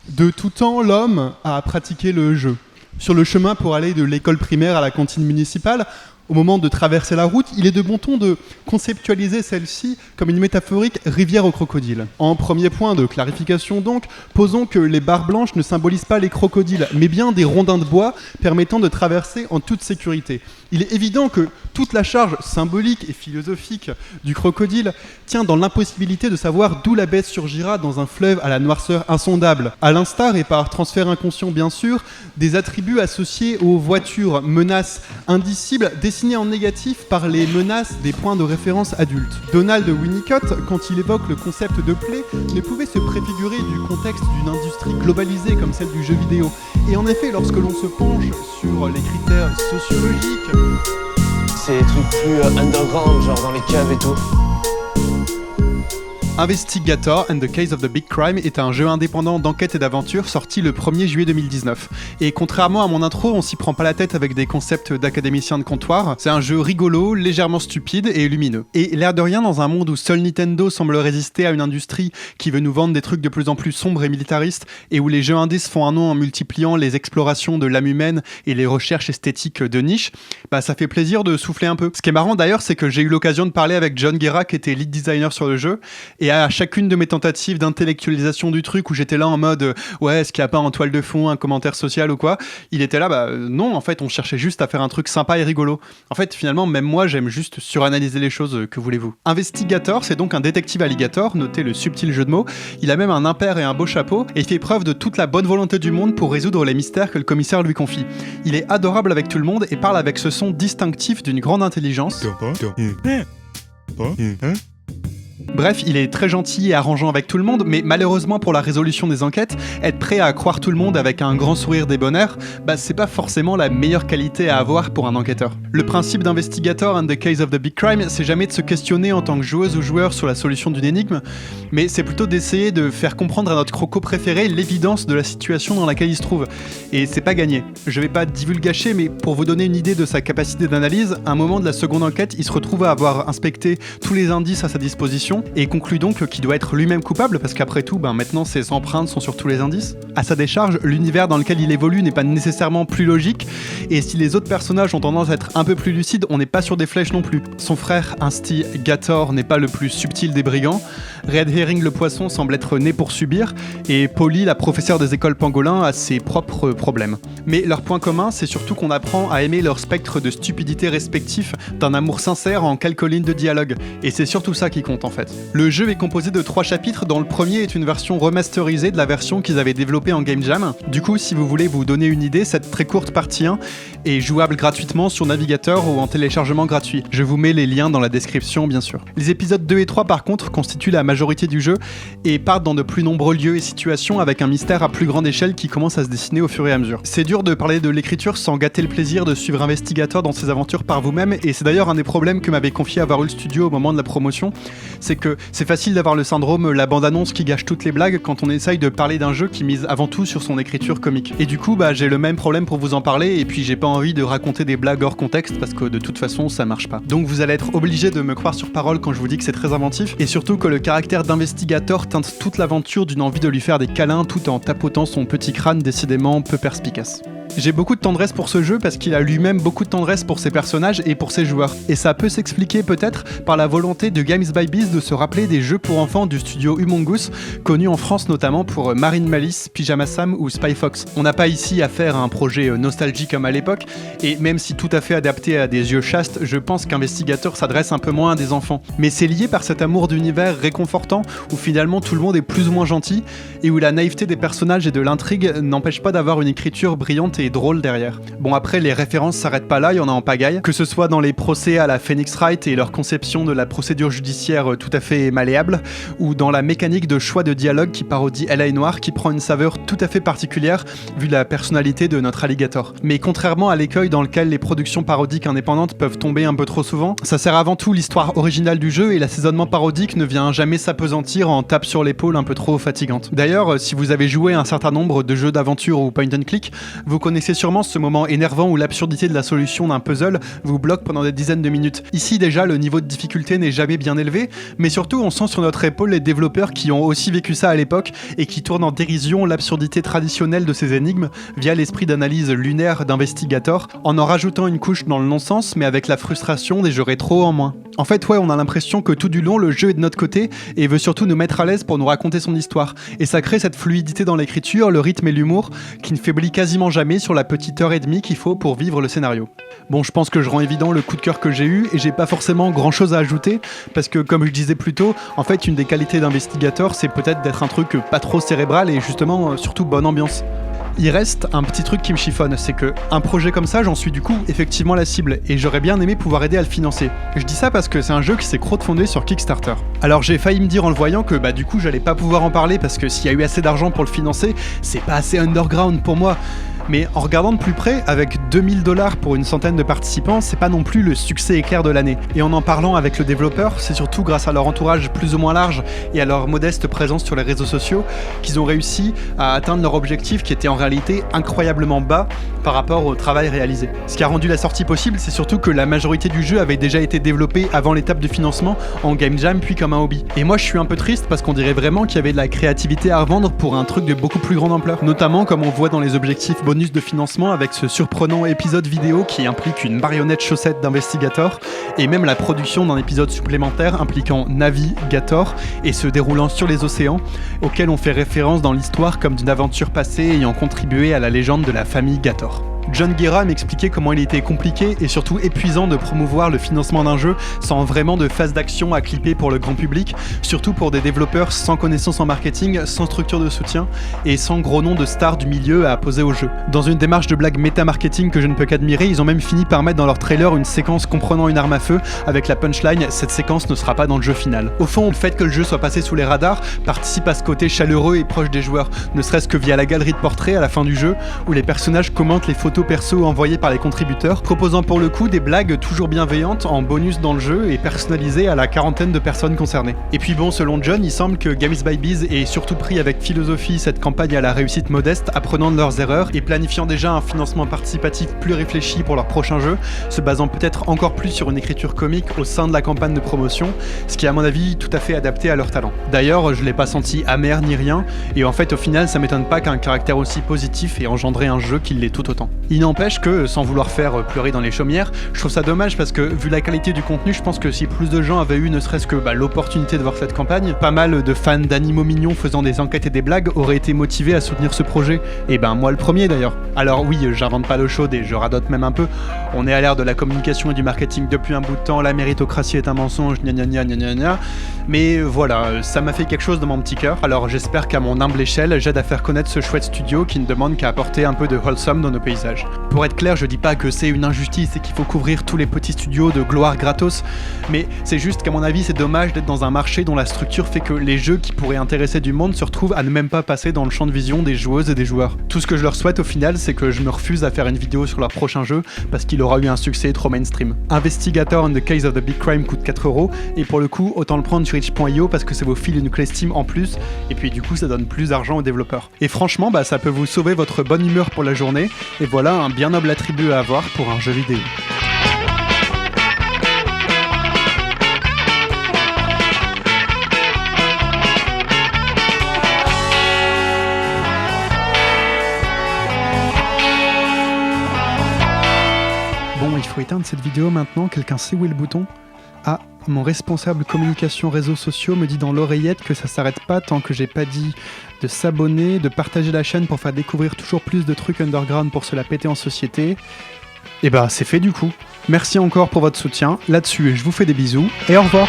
De tout temps, l'homme a pratiqué le jeu. Sur le chemin pour aller de l'école primaire à la cantine municipale, au moment de traverser la route, il est de bon ton de conceptualiser celle-ci comme une métaphorique rivière aux crocodiles. En premier point de clarification donc, posons que les barres blanches ne symbolisent pas les crocodiles, mais bien des rondins de bois permettant de traverser en toute sécurité. Il est évident que toute la charge symbolique et philosophique du crocodile tient dans l'impossibilité de savoir d'où la bête surgira dans un fleuve à la noirceur insondable, à l'instar et par transfert inconscient bien sûr, des attributs associés aux voitures, menaces indicibles dessinés en négatif par les menaces des points de référence adultes. Donald Winnicott, quand il évoque le concept de play, ne pouvait se préfigurer du contexte d'une industrie globalisée comme celle du jeu vidéo. Et en effet, lorsque l'on se penche sur les critères sociologiques, c'est des trucs plus underground, genre dans les caves et tout. Investigator and the Case of the Big Crime est un jeu indépendant d'enquête et d'aventure sorti le 1er juillet 2019. Et contrairement à mon intro, on s'y prend pas la tête avec des concepts d'académiciens de comptoir. C'est un jeu rigolo, légèrement stupide et lumineux. Et l'air de rien, dans un monde où seul Nintendo semble résister à une industrie qui veut nous vendre des trucs de plus en plus sombres et militaristes, et où les jeux indés se font un nom en multipliant les explorations de l'âme humaine et les recherches esthétiques de niche, bah ça fait plaisir de souffler un peu. Ce qui est marrant d'ailleurs, c'est que j'ai eu l'occasion de parler avec John Guerra, qui était lead designer sur le jeu, et à chacune de mes tentatives d'intellectualisation du truc où j'étais là en mode ouais, est-ce qu'il n'y a pas en toile de fond un commentaire social ou quoi, il était là, non, en fait on cherchait juste à faire un truc sympa et rigolo. En fait finalement même moi j'aime juste suranalyser les choses, que voulez-vous. Investigator, c'est donc un détective alligator, notez le subtil jeu de mots. Il a même un impair et un beau chapeau et il fait preuve de toute la bonne volonté du monde pour résoudre les mystères que le commissaire lui confie. Il est adorable avec tout le monde et parle avec ce son distinctif d'une grande intelligence. Bref, il est très gentil et arrangeant avec tout le monde, mais malheureusement pour la résolution des enquêtes, être prêt à croire tout le monde avec un grand sourire débonnaire, c'est pas forcément la meilleure qualité à avoir pour un enquêteur. Le principe d'Investigator and the Case of the Big Crime, c'est jamais de se questionner en tant que joueuse ou joueur sur la solution d'une énigme, mais c'est plutôt d'essayer de faire comprendre à notre croco préféré l'évidence de la situation dans laquelle il se trouve. Et c'est pas gagné. Je vais pas divulgacher, mais pour vous donner une idée de sa capacité d'analyse, à un moment de la seconde enquête, il se retrouve à avoir inspecté tous les indices à sa disposition, et conclut donc qu'il doit être lui-même coupable parce qu'après tout, maintenant ses empreintes sont sur tous les indices. À sa décharge, l'univers dans lequel il évolue n'est pas nécessairement plus logique, et si les autres personnages ont tendance à être un peu plus lucides, on n'est pas sur des flèches non plus. Son frère, Investigator, n'est pas le plus subtil des brigands, Red Herring le poisson semble être né pour subir, et Polly, la professeure des écoles pangolins, a ses propres problèmes. Mais leur point commun, c'est surtout qu'on apprend à aimer leur spectre de stupidité respectif d'un amour sincère en quelques lignes de dialogue, et c'est surtout ça qui compte en fait. Le jeu est composé de 3 chapitres, dont le premier est une version remasterisée de la version qu'ils avaient développée en Game Jam. Du coup, si vous voulez vous donner une idée, cette très courte partie 1 est jouable gratuitement sur navigateur ou en téléchargement gratuit. Je vous mets les liens dans la description, bien sûr. Les épisodes 2 et 3, par contre, constituent la majorité du jeu et partent dans de plus nombreux lieux et situations avec un mystère à plus grande échelle qui commence à se dessiner au fur et à mesure. C'est dur de parler de l'écriture sans gâter le plaisir de suivre Investigator dans ses aventures par vous-même, et c'est d'ailleurs un des problèmes que m'avait confié avoir eu le studio au moment de la promotion, c'est que c'est facile d'avoir le syndrome la bande-annonce qui gâche toutes les blagues quand on essaye de parler d'un jeu qui mise avant tout sur son écriture comique. Et du coup, j'ai le même problème pour vous en parler, et puis j'ai pas envie de raconter des blagues hors contexte parce que de toute façon ça marche pas. Donc vous allez être obligé de me croire sur parole quand je vous dis que c'est très inventif, et surtout que le caractère d'Investigator teinte toute l'aventure d'une envie de lui faire des câlins tout en tapotant son petit crâne décidément peu perspicace. J'ai beaucoup de tendresse pour ce jeu parce qu'il a lui-même beaucoup de tendresse pour ses personnages et pour ses joueurs. Et ça peut s'expliquer peut-être par la volonté de Games by Biz de se rappeler des jeux pour enfants du studio Humongoose, connu en France notamment pour Marine Malice, Pyjama Sam ou Spy Fox. On n'a pas ici affaire à un projet nostalgique comme à l'époque, et même si tout à fait adapté à des yeux chastes, je pense qu'Investigator s'adresse un peu moins à des enfants. Mais c'est lié par cet amour d'univers réconfortant où finalement tout le monde est plus ou moins gentil, et où la naïveté des personnages et de l'intrigue n'empêche pas d'avoir une écriture brillante et drôle derrière. Bon, après les références s'arrêtent pas là, il y en a en pagaille, que ce soit dans les procès à la Phoenix Wright et leur conception de la procédure judiciaire tout à fait malléable, ou dans la mécanique de choix de dialogue qui parodie L.A. Noire, qui prend une saveur tout à fait particulière vu la personnalité de notre alligator. Mais contrairement à l'écueil dans lequel les productions parodiques indépendantes peuvent tomber un peu trop souvent, ça sert avant tout l'histoire originale du jeu, et l'assaisonnement parodique ne vient jamais s'apesantir en tape sur l'épaule un peu trop fatigante. D'ailleurs, si vous avez joué à un certain nombre de jeux d'aventure ou point and click, vous connaissez connaissez sûrement ce moment énervant où l'absurdité de la solution d'un puzzle vous bloque pendant des dizaines de minutes. Ici déjà, le niveau de difficulté n'est jamais bien élevé, mais surtout on sent sur notre épaule les développeurs qui ont aussi vécu ça à l'époque et qui tournent en dérision l'absurdité traditionnelle de ces énigmes via l'esprit d'analyse lunaire d'Investigator, en rajoutant une couche dans le non-sens mais avec la frustration des jeux rétro en moins. En fait, ouais, on a l'impression que tout du long, le jeu est de notre côté et veut surtout nous mettre à l'aise pour nous raconter son histoire. Et ça crée cette fluidité dans l'écriture, le rythme et l'humour qui ne faiblit quasiment jamais sur la petite heure et demie qu'il faut pour vivre le scénario. Bon, je pense que je rends évident le coup de cœur que j'ai eu et j'ai pas forcément grand chose à ajouter parce que, comme je disais plus tôt, en fait, une des qualités d'Investigator, c'est peut-être d'être un truc pas trop cérébral et justement, surtout bonne ambiance. Il reste un petit truc qui me chiffonne, c'est que un projet comme ça, j'en suis du coup effectivement la cible et j'aurais bien aimé pouvoir aider à le financer. Je dis ça parce que c'est un jeu qui s'est crowdfundé sur Kickstarter. Alors j'ai failli me dire en le voyant que du coup j'allais pas pouvoir en parler parce que s'il y a eu assez d'argent pour le financer, c'est pas assez underground pour moi. Mais en regardant de plus près, avec 2000 $ pour une centaine de participants, c'est pas non plus le succès éclair de l'année. Et en parlant avec le développeur, c'est surtout grâce à leur entourage plus ou moins large et à leur modeste présence sur les réseaux sociaux qu'ils ont réussi à atteindre leur objectif qui était en réalité incroyablement bas par rapport au travail réalisé. Ce qui a rendu la sortie possible, c'est surtout que la majorité du jeu avait déjà été développée avant l'étape de financement en game jam puis comme un hobby. Et moi je suis un peu triste parce qu'on dirait vraiment qu'il y avait de la créativité à revendre pour un truc de beaucoup plus grande ampleur. Notamment comme on voit dans les objectifs bonus de financement avec ce surprenant épisode vidéo qui implique une marionnette chaussette d'Investigator et même la production d'un épisode supplémentaire impliquant Navigator et se déroulant sur les océans auquel on fait référence dans l'histoire comme d'une aventure passée ayant contribué à la légende de la famille Gator. John Guerra m'expliquait comment il était compliqué et surtout épuisant de promouvoir le financement d'un jeu sans vraiment de phase d'action à clipper pour le grand public, surtout pour des développeurs sans connaissance en marketing, sans structure de soutien et sans gros nom de stars du milieu à apposer au jeu. Dans une démarche de blague méta-marketing que je ne peux qu'admirer, ils ont même fini par mettre dans leur trailer une séquence comprenant une arme à feu avec la punchline « Cette séquence ne sera pas dans le jeu final ». Au fond, le fait que le jeu soit passé sous les radars participe à ce côté chaleureux et proche des joueurs, ne serait-ce que via la galerie de portraits à la fin du jeu où les personnages commentent les photos perso envoyés par les contributeurs, proposant pour le coup des blagues toujours bienveillantes en bonus dans le jeu et personnalisées à la quarantaine de personnes concernées. Et puis bon, selon John, il semble que Games by Biz ait surtout pris avec philosophie cette campagne à la réussite modeste, apprenant de leurs erreurs et planifiant déjà un financement participatif plus réfléchi pour leur prochain jeu, se basant peut-être encore plus sur une écriture comique au sein de la campagne de promotion, ce qui est à mon avis tout à fait adapté à leur talent. D'ailleurs, je l'ai pas senti amer ni rien, et en fait au final ça m'étonne pas qu'un caractère aussi positif ait engendré un jeu qui l'est tout autant. Il n'empêche que, sans vouloir faire pleurer dans les chaumières, je trouve ça dommage parce que, vu la qualité du contenu, je pense que si plus de gens avaient eu ne serait-ce que l'opportunité de voir cette campagne, pas mal de fans d'animaux mignons faisant des enquêtes et des blagues auraient été motivés à soutenir ce projet. Et moi le premier d'ailleurs. Alors oui, j'invente pas l'eau chaude et je radote même un peu. On est à l'ère de la communication et du marketing depuis un bout de temps, la méritocratie est un mensonge, gna gna gna gna gna gna. Mais voilà, ça m'a fait quelque chose dans mon petit cœur. Alors j'espère qu'à mon humble échelle, j'aide à faire connaître ce chouette studio qui ne demande qu'à apporter un peu de wholesome dans nos paysages. Pour être clair, je dis pas que c'est une injustice et qu'il faut couvrir tous les petits studios de gloire gratos, mais c'est juste qu'à mon avis c'est dommage d'être dans un marché dont la structure fait que les jeux qui pourraient intéresser du monde se retrouvent à ne même pas passer dans le champ de vision des joueuses et des joueurs. Tout ce que je leur souhaite au final, c'est que je me refuse à faire une vidéo sur leur prochain jeu parce qu'il aura eu un succès trop mainstream. Investigator and the Case of the Big Crime coûte 4 € et pour le coup autant le prendre sur itch.io parce que ça vous file une clé Steam en plus et puis du coup ça donne plus d'argent aux développeurs. Et franchement ça peut vous sauver votre bonne humeur pour la journée et voilà un bien noble attribut à avoir pour un jeu vidéo. Bon, il faut éteindre cette vidéo maintenant, quelqu'un sait où est le bouton ? Ah, mon responsable communication réseaux sociaux me dit dans l'oreillette que ça s'arrête pas tant que j'ai pas dit de s'abonner, de partager la chaîne pour faire découvrir toujours plus de trucs underground pour se la péter en société. Et c'est fait du coup. Merci encore pour votre soutien. Là-dessus, je vous fais des bisous et au revoir.